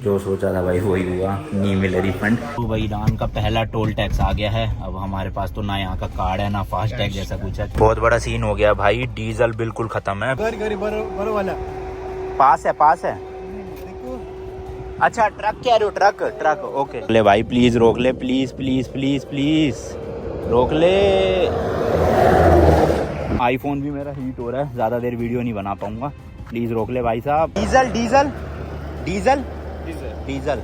जो सोचा था भाई वही हुआ, नहीं मिले रिफंड। तो भाई ईरान का पहला टोल टैक्स आ गया है। अब हमारे पास तो ना यहाँ का कार्ड है ना फास्ट टैग जैसा कुछ है। बहुत बड़ा सीन हो गया भाई, डीजल बिल्कुल खत्म है। बड़ो वाला पास है। अच्छा ट्रक कह रहे हो? Truck okay. ले भाई प्लीज रोक ले, प्लीज रोक ले। आईफोन भी मेरा हीट हो रहा है, ज्यादा देर वीडियो नहीं बना पाऊंगा, प्लीज रोक ले भाई साहब। डीजल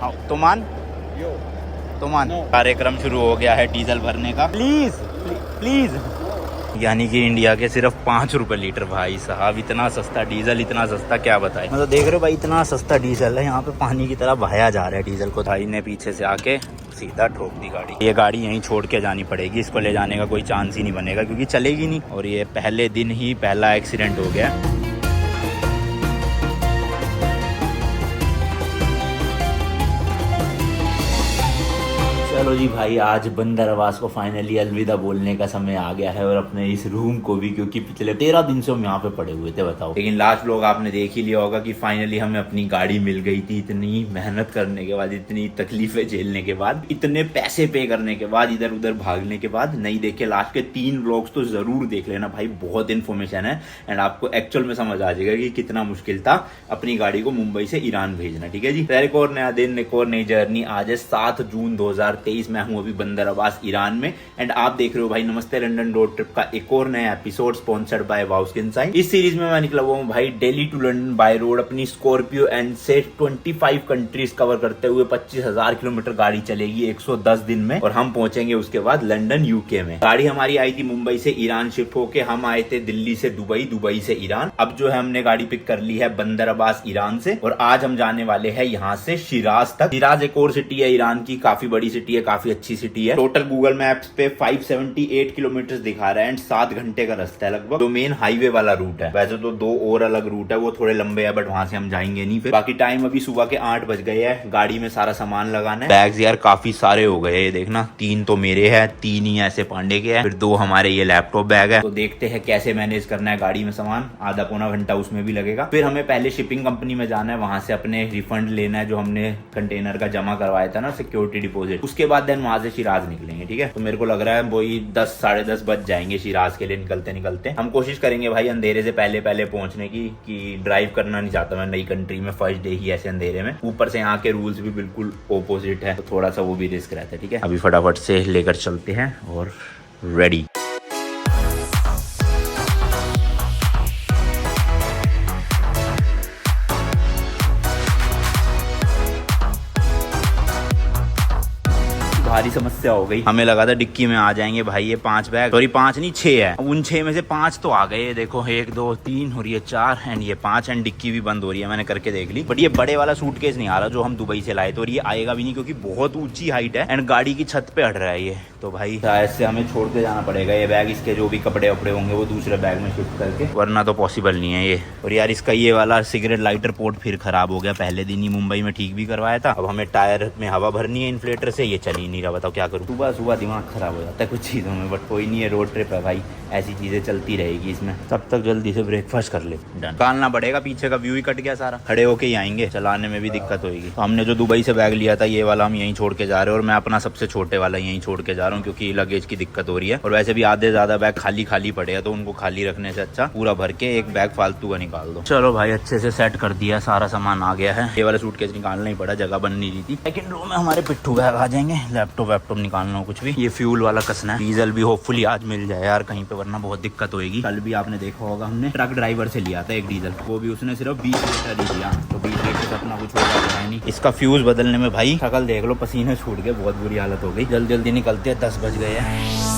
हाँ, तुमान कार्यक्रम शुरू हो गया है डीजल भरने का। प्लीज यानी कि इंडिया के सिर्फ 5 रुपए लीटर। भाई साहब इतना सस्ता डीजल, इतना सस्ता क्या बताए। मतलब देख रहे हो भाई, इतना सस्ता डीजल है, यहाँ पे पानी की तरह बहाया जा रहा है डीजल को। भाई ने पीछे से आके सीधा ठोक दी गाड़ी। ये गाड़ी यहीं छोड़ के जानी पड़ेगी, इसको ले जाने का कोई चांस ही नहीं बनेगा क्योंकि चलेगी नहीं। और ये पहले दिन ही पहला एक्सीडेंट हो गया। चलो जी भाई, आज बंदर आवास को फाइनली अलविदा बोलने का समय आ गया है, और अपने इस रूम को भी, क्योंकि पिछले 13 दिन से हम यहाँ पे पड़े हुए थे बताओ। लेकिन लास्ट लोग आपने देख ही लिया होगा कि फाइनली हमें अपनी गाड़ी मिल गई थी। इतनी मेहनत करने के बाद, इतनी तकलीफें झेलने के बाद, इतने पैसे पे करने के बाद, इधर उधर भागने के बाद, नहीं देखे लास्ट के 3 व्लॉग्स तो जरूर देख लेना भाई, बहुत इन्फॉर्मेशन है। एंड आपको एक्चुअल में समझ आ जाएगा कि कितना मुश्किल था अपनी गाड़ी को मुंबई से ईरान भेजना। ठीक है जी, एक और नया दिन, एक और नई जर्नी। आज है 7 जून 2023। मैं हूं अभी बंदर आवास ईरान में, एंड आप देख रहे हो भाई नमस्ते लंदन रोड ट्रिप का एक और नया episode sponsored by wow skin science. इस सीरीज में मैं निकला हुआ हूं भाई Delhi to London by road अपनी स्कॉर्पियो एंड से 25 कंट्रीज कवर करते हुए 25,000 किलोमीटर गाड़ी चलेगी 110 दिन में, और हम पहुंचेंगे उसके बाद लंदन यूके में। गाड़ी हमारी आई थी मुंबई से ईरान शिफ्ट होके, हम आए थे दिल्ली से दुबई, दुबई से ईरान। अब जो है हमने गाड़ी पिक कर ली है बंदर आवास ईरान से, और आज हम जाने वाले हैं यहाँ से शिराज तक। शिराज एक और सिटी है ईरान की, काफी बड़ी सिटी है, काफी अच्छी सिटी है। टोटल गूगल मैप्स पे 578 किलोमीटर दिखा रहा है एंड 7 घंटे का रास्ता है लगभग। जो मेन हाईवे वाला रूट है, वैसे तो 2 और अलग रूट है, वो थोड़े लंबे है, बट वहां से हम जाएंगे नहीं। फिर बाकी टाइम अभी सुबह के 8 बज गए हैं। गाड़ी में सारा सामान लगाना है। बैग्स यार काफी सारे हो गए, ये देखना 3 तो मेरे हैं, 3 ही ऐसे पांडे के हैं, फिर 2 हमारे ये लैपटॉप बैग है। तो देखते हैं कैसे मैनेज करना है गाड़ी में सामान, आधा पौना घंटा उसमें भी लगेगा। फिर हमें पहले शिपिंग कंपनी में जाना है, वहां से अपने रिफंड लेना है जो हमने कंटेनर का जमा करवाया था ना, सिक्योरिटी डिपॉजिट। उसके बाद देन वहां से शिराज निकलेंगे। ठीक है, तो मेरे को लग रहा है वही 10 साढ़े 10 बज जाएंगे शिराज के लिए निकलते। हम कोशिश करेंगे भाई अंधेरे से पहले पहुंचने की, कि ड्राइव करना नहीं चाहता मैं नई कंट्री में फर्स्ट डे ही ऐसे अंधेरे में। ऊपर से यहाँ के रूल्स भी बिल्कुल ऑपोजिट है, तो थोड़ा सा वो भी रिस्क रहता है। ठीक है, अभी फटाफट से लेकर चलते हैं और रेडी। भारी समस्या हो गई, हमें लगा था डिक्की में आ जाएंगे भाई ये 5 बैग, सॉरी 5 नहीं 6 है। उन 6 में से 5 तो आ गए, देखो 1 2 3 और ये 4 एंड ये 5, एंड डिक्की भी बंद हो रही है, मैंने करके देख ली। बट ये बड़े वाला सूटकेस नहीं आ रहा जो हम दुबई से लाए थे, और ये आएगा भी नहीं क्योंकि बहुत ऊंची हाइट है एंड गाड़ी की छत पे अड़ रहा है ये। तो भाई शायद से हमें छोड़ के जाना पड़ेगा ये बैग, इसके जो भी कपड़े वपड़े होंगे वो दूसरे बैग में शिफ्ट करके, वरना तो पॉसिबल नहीं है ये। और यार इसका ये वाला सिगरेट लाइटर पोर्ट फिर खराब हो गया, पहले दिन ही मुंबई में ठीक भी करवाया था। अब हमें टायर में हवा भरनी है इन्फ्लेटर से, ये चल ही नहीं रहा, बताओ क्या करूँ। सुबह दिमाग खराब हो जाता है कुछ चीज़ों में, बट कोई नहीं है, रोड ट्रिप है भाई, ऐसी चीज़ें चलती रहेगी इसमें। तब तक जल्दी से ब्रेकफास्ट कर ले, निकालना पड़ेगा, पीछे का व्यू ही कट गया सारा, खड़े होके ही आएंगे, चलाने में भी दिक्कत होगी। तो हमने जो दुबई से बैग लिया था ये वाला हम यहीं छोड़ के जा रहे हैं, और मैं अपना सबसे छोटे वाला यहीं छोड़ के जा रहा हूँ क्योंकि लगेज की दिक्कत हो रही है। और वैसे भी आधे ज्यादा बैग खाली पड़े हैं, तो उनको खाली रखने से अच्छा पूरा भर के एक बैग फालतू का निकाल दो। चलो भाई अच्छे से सेट कर दिया, सारा सामान आ गया है। ये वाला सूटकेस निकालना ही पड़ा, जगह बन नहीं रही थी। सेकंड रो में हमारे पिट्ठू बैग आ जाएंगे, लैपटॉप निकालना हो कुछ भी। ये फ्यूल वाला कसना है, डीजल भी होपफुली आज मिल जाए यार कहीं पे, वरना बहुत दिक्कत होगी। कल भी आपने देखा होगा हमने ट्रक ड्राइवर से लिया था एक डीजल, वो भी उसने सिर्फ 20 लीटर ही दिया, तो 20 लीटर से अपना कुछ होगा नहीं। इसका फ्यूज बदलने में भाई शक्ल देख लो, पसीने छूट गए, बहुत बुरी हालत हो गई। जल्दी निकलते हैं, 10 बज गए हैं।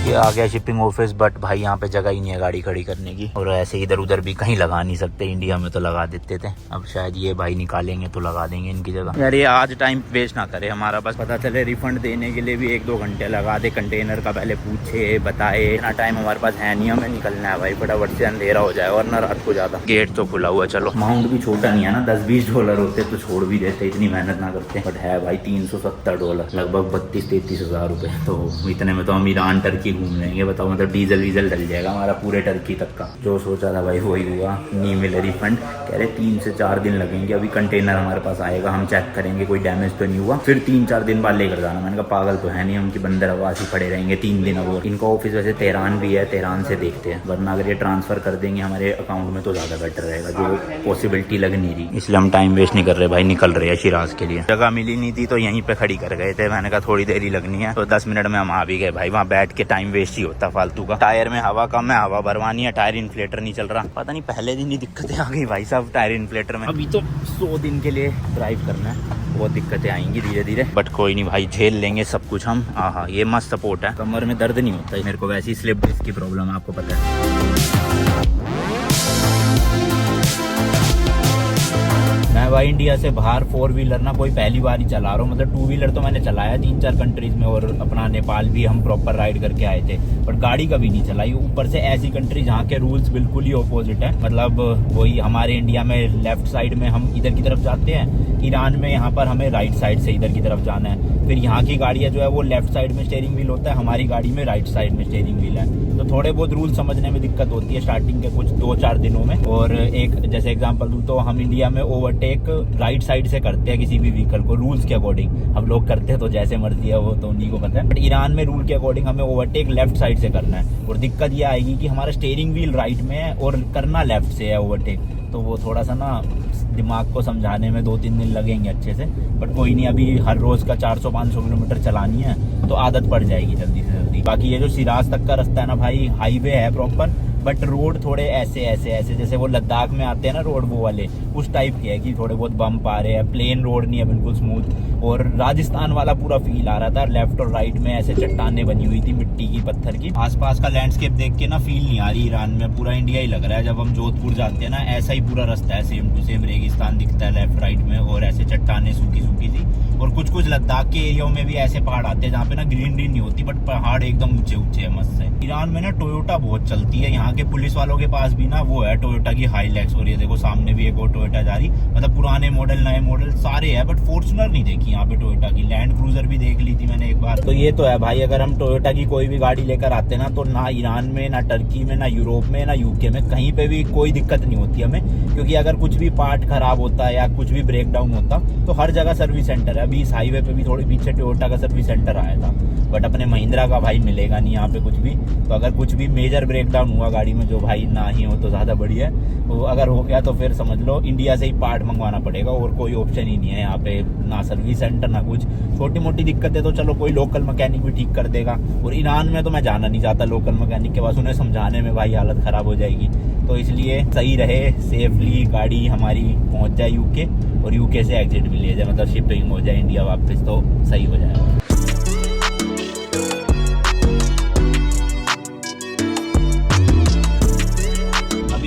ये आ गया शिपिंग ऑफिस, बट भाई यहाँ पे जगह ही नहीं है गाड़ी खड़ी करने की, और ऐसे इधर उधर भी कहीं लगा नहीं सकते, इंडिया में तो लगा देते थे। अब शायद ये भाई निकालेंगे तो लगा देंगे इनकी जगह। यार ये आज टाइम वेस्ट ना करे हमारा, बस पता चले रिफंड देने के लिए भी 1-2 घंटे लगा दे, कंटेनर का पहले पूछे बताए, इतना टाइम हमारे पास है नहीं, हमें निकलना है भाई फटाफट से, अंधेरा हो जाए और ना रात को ज्यादा। गेट तो खुला हुआ, चलो अमाउंट भी छोटा नहीं है ना, $10-20 होते तो छोड़ भी देते, इतनी मेहनत ना करते, बट है भाई $370, लगभग $32-33 हज़ार रुपए। तो इतने में तो हम ईरान टर्की घूम लेंगे। बताओ मतलब डीजल वीजल डल जाएगा हमारा पूरे टर्की तक का। जो सोचा था भाई वही हुआ, नहीं मिले रिफंड। कह रहे 3 से 4 दिन लगेंगे, अभी कंटेनर हमारे पास आएगा, हम चेक करेंगे कोई डैमेज तो नहीं हुआ, फिर 3-4 दिन बाद लेकर जाना। मैंने कहा पागल तो है नहीं हम कि बंदरवास ही पड़े रहेंगे 3 दिन। अब और इनका ऑफिस वैसे तेहरान भी है, तेहरान से देखते हैं, वरना अगर ये ट्रांसफर कर देंगे हमारे अकाउंट में तो ज़्यादा बेटर रहेगा, जो पॉसिबिलिटी लग नहीं रही। इसलिए हम टाइम वेस्ट नहीं कर रहे भाई, निकल रहे हैं शिराज के लिए। जगह मिली नहीं थी तो यहीं पे खड़ी कर गए थे। मैंने कहा थोड़ी देर ही लगनी है, तो 10 मिनट में हम आ भी गए भाई। वहाँ बैठ के टाइम वेस्ट ही होता फालतू का। टायर में हवा कम है, हवा भरवानी है, टायर इन्फ्लेटर नहीं चल रहा। पता नहीं पहले दिन ही दिक्कतें आ गई भाई साहब टायर इन्फ्लेटर में। अभी तो 100 दिन के लिए ड्राइव करना है, बहुत दिक्कतें आएंगी धीरे धीरे, बट कोई नहीं भाई, झेल लेंगे सब कुछ हम। हाँ, ये मस्त सपोर्ट है, कमर में दर्द नहीं होता। मेरे को वैसे ही स्लिप डिस्क की प्रॉब्लम है, आपको पता है। मैं भाई इंडिया से बाहर 4 व्हीलर ना कोई पहली बार ही चला रहा हूँ। मतलब 2 व्हीलर तो मैंने चलाया 3-4 कंट्रीज में, और अपना नेपाल भी हम प्रॉपर राइड करके आए थे, बट गाड़ी कभी नहीं चलाई। ऊपर से ऐसी कंट्री जहाँ के रूल्स बिल्कुल ही ऑपोजिट है। मतलब वही हमारे इंडिया में लेफ्ट साइड में हम इधर की तरफ जाते हैं, ईरान में यहाँ पर हमें राइट साइड से इधर की तरफ जाना है। फिर यहाँ की गाड़ियाँ जो है वो लेफ्ट साइड में स्टीयरिंग व्हील होता है, हमारी गाड़ी में राइट साइड में स्टीयरिंग व्हील है। तो थोड़े बहुत रूल समझने में दिक्कत होती है स्टार्टिंग के कुछ 2-4 दिनों में। और एक जैसे एग्जांपल दूं तो हम इंडिया में ओवरटेक राइट साइड से करते हैं किसी भी व्हीकल को, रूल्स के अकॉर्डिंग हम लोग करते हैं, तो जैसे मर्जी है वो तो उन्हीं को पता है। बट ईरान में रूल के अकॉर्डिंग हमें ओवरटेक लेफ्ट साइड से करना है, और दिक्कत ये आएगी कि हमारा स्टीयरिंग व्हील राइट में है और करना लेफ्ट से है ओवरटेक, तो वो थोड़ा सा ना दिमाग को समझाने में 2-3 दिन लगेंगे अच्छे से। बट कोई नहीं, अभी हर रोज का 400-500 किलोमीटर चलानी है तो आदत पड़ जाएगी जल्दी से जल्दी। बाकी ये जो शिराज तक का रास्ता है ना भाई, हाईवे है प्रॉपर, बट रोड थोड़े ऐसे जैसे वो लद्दाख में आते हैं ना रोड, वो वाले उस टाइप के है कि थोड़े बहुत बम्प आ रहे हैं, प्लेन रोड नहीं है बिल्कुल स्मूथ। और राजस्थान वाला पूरा फील आ रहा था, लेफ्ट और राइट में ऐसे चट्टानें बनी हुई थी मिट्टी की, पत्थर की। आसपास का लैंडस्केप देख के ना फील नहीं आ रही ईरान में, पूरा इंडिया ही लग रहा है। जब हम जोधपुर जाते हैं ना, ऐसा ही पूरा रास्ता है, सेम टू सेम रेगिस्तान दिखता है लेफ्ट राइट में, और ऐसे चट्टानें सूखी सूखी सी। और कुछ कुछ लद्दाख के एरिया में भी ऐसे पहाड़ आते हैं जहाँ पे ना ग्रीन नहीं होती, बट पहाड़ एकदम ऊंचे ऊंचे है, मस्त है। ईरान में ना टोयोटा बहुत चलती है, यहाँ के पुलिस वालों के पास भी ना वो है टोयोटा की हाईलैक्स, और ये देखो सामने भी एक और टोयोटा जा रही। मतलब पुराने मॉडल नए मॉडल सारे है, बट फॉर्च्यूनर नहीं देखी यहाँ पे टोयोटा की। लैंड क्रूजर भी देख ली थी मैंने एक बार। तो ये तो है भाई, अगर हम टोयोटा की कोई भी गाड़ी लेकर आते ना, तो ना ईरान में, ना टर्की में, ना यूरोप में, ना यूके में, कहीं पे भी कोई दिक्कत नहीं होती हमें। क्योंकि अगर कुछ भी पार्ट खराब होता है या कुछ भी ब्रेक डाउन होता तो हर जगह सर्विस सेंटर है। अभी इस हाईवे पे भी थोड़ी पीछे टोयोटा का सर्विस सेंटर आया था, बट अपने महिंद्रा का भाई मिलेगा नहीं यहाँ पे कुछ भी। तो अगर कुछ भी मेजर ब्रेक डाउन हुआ गाड़ी में, जो भाई ना ही हो तो ज्यादा बढ़िया है, तो अगर हो गया तो फिर समझ लो इंडिया से ही पार्ट मंगवाना पड़ेगा, और कोई ऑप्शन ही नहीं है यहाँ पे, ना सर्विस सेंटर ना कुछ। छोटी मोटी दिक्कत है तो चलो कोई लोकल मैकेनिक भी ठीक कर देगा, और ईरान में तो मैं जाना नहीं चाहता लोकल मैकेनिक के पास, उन्हें समझाने में भाई हालत खराब हो जाएगी। तो इसलिए सही रहे, सेफली गाड़ी हमारी पहुंच जाए यूके, और यूके से एग्जिट भी ले जाए, मतलब शिपिंग हो जाए इंडिया वापस, तो सही हो जाएगा।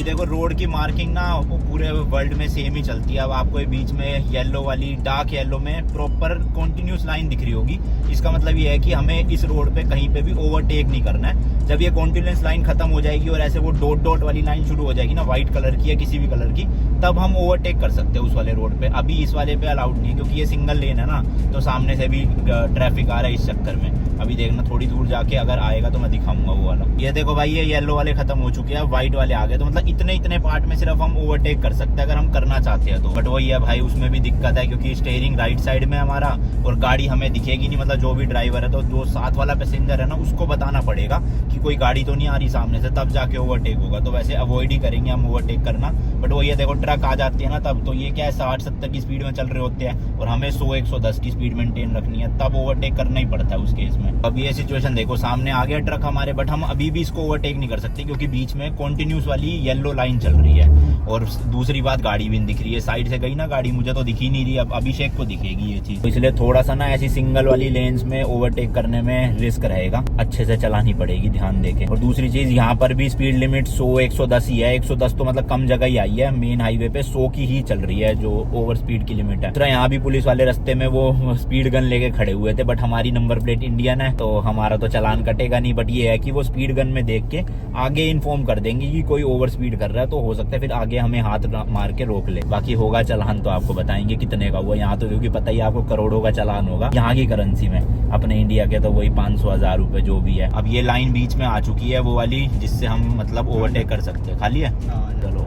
देखो रोड की मार्किंग ना वो पूरे वर्ल्ड में सेम ही चलती है। अब आपको बीच में येलो वाली, डार्क येलो में प्रॉपर कंटिन्यूस लाइन दिख रही होगी, इसका मतलब ये है कि हमें इस रोड पे कहीं पे भी ओवरटेक नहीं करना है। जब ये कंटिन्यूस लाइन खत्म हो जाएगी और ऐसे वो डॉट डॉट वाली लाइन शुरू हो जाएगी ना, व्हाइट कलर की या किसी भी कलर की, तब हम ओवरटेक कर सकते हैं उस वाले रोड पे। अभी इस वाले पे अलाउड नहीं है, क्योंकि ये सिंगल लेन है ना, तो सामने से भी ट्रैफिक आ रहा है इस चक्कर में। अभी देखना थोड़ी दूर जाके अगर आएगा तो मैं दिखाऊंगा वो वाला। ये देखो भाई, ये येलो वाले खत्म हो चुके हैं, व्हाइट वाले आ गए। तो मतलब इतने पार्ट में सिर्फ हम ओवरटेक कर सकते हैं अगर हम करना चाहते हैं तो। बट वही है भाई, उसमें भी दिक्कत है, क्योंकि स्टीयरिंग राइट साइड में हमारा, और गाड़ी हमें दिखेगी नहीं। मतलब जो भी ड्राइवर है, तो जो साथ वाला पैसेंजर है ना, उसको बताना पड़ेगा कि कोई गाड़ी तो नहीं आ रही सामने से, तब जाके ओवरटेक होगा। तो वैसे अवॉइड ही करेंगे हम ओवरटेक करना। बट वही है, देखो ट्रक आ जाती है ना तब, तो ये क्या है 60-70 की स्पीड में चल रहे होते हैं, और हमें 100-110 की स्पीड मेंटेन रखनी है, तब ओवरटेक करना ही पड़ता है उस केस में। अब ये सिचुएशन देखो, सामने आ गया ट्रक हमारे, बट हम अभी भी इसको ओवरटेक नहीं कर सकते, क्योंकि बीच में कंटिन्यूस वाली येलो लाइन चल रही है। और दूसरी बात, गाड़ी भी नहीं दिख रही है, साइड से गई ना गाड़ी, मुझे तो दिखी नहीं रही, अब अभिषेक को दिखेगी ये चीज। तो इसलिए थोड़ा सा ना ऐसी सिंगल वाली लेन्स में ओवरटेक करने में रिस्क रहेगा, अच्छे से चलानी पड़ेगी ध्यान देके। और दूसरी चीज, यहाँ पर भी स्पीड लिमिट 100-110 ही है। 110 तो मतलब कम जगह ही आई है, मेन हाईवे पे 100 की ही चल रही है जो ओवर स्पीड की लिमिट है। तो यहाँ भी पुलिस वाले रास्ते में वो स्पीड गन लेके खड़े हुए थे, बट हमारी नंबर प्लेट इंडियन है तो हमारा तो चालान कटेगा नहीं। बट ये है कि वो स्पीड गन में देख के आगे इन्फॉर्म कर देंगे कि कोई ओवर स्पीड कर कर रहा है तो हो सकता है फिर आगे हमें हाथ मार के रोक ले। बाकी होगा चालान तो आपको बताएंगे कितने का हुआ। यहाँ तो क्योंकि पता ही आपको करोड़ों का चालान होगा यहाँ की करेंसी में, अपने इंडिया के तो वही 500-1000 रुपए जो भी है। अब ये लाइन बीच में आ चुकी है वो वाली जिससे हम मतलब ओवरटेक कर सकते हैं। खाली है, चलो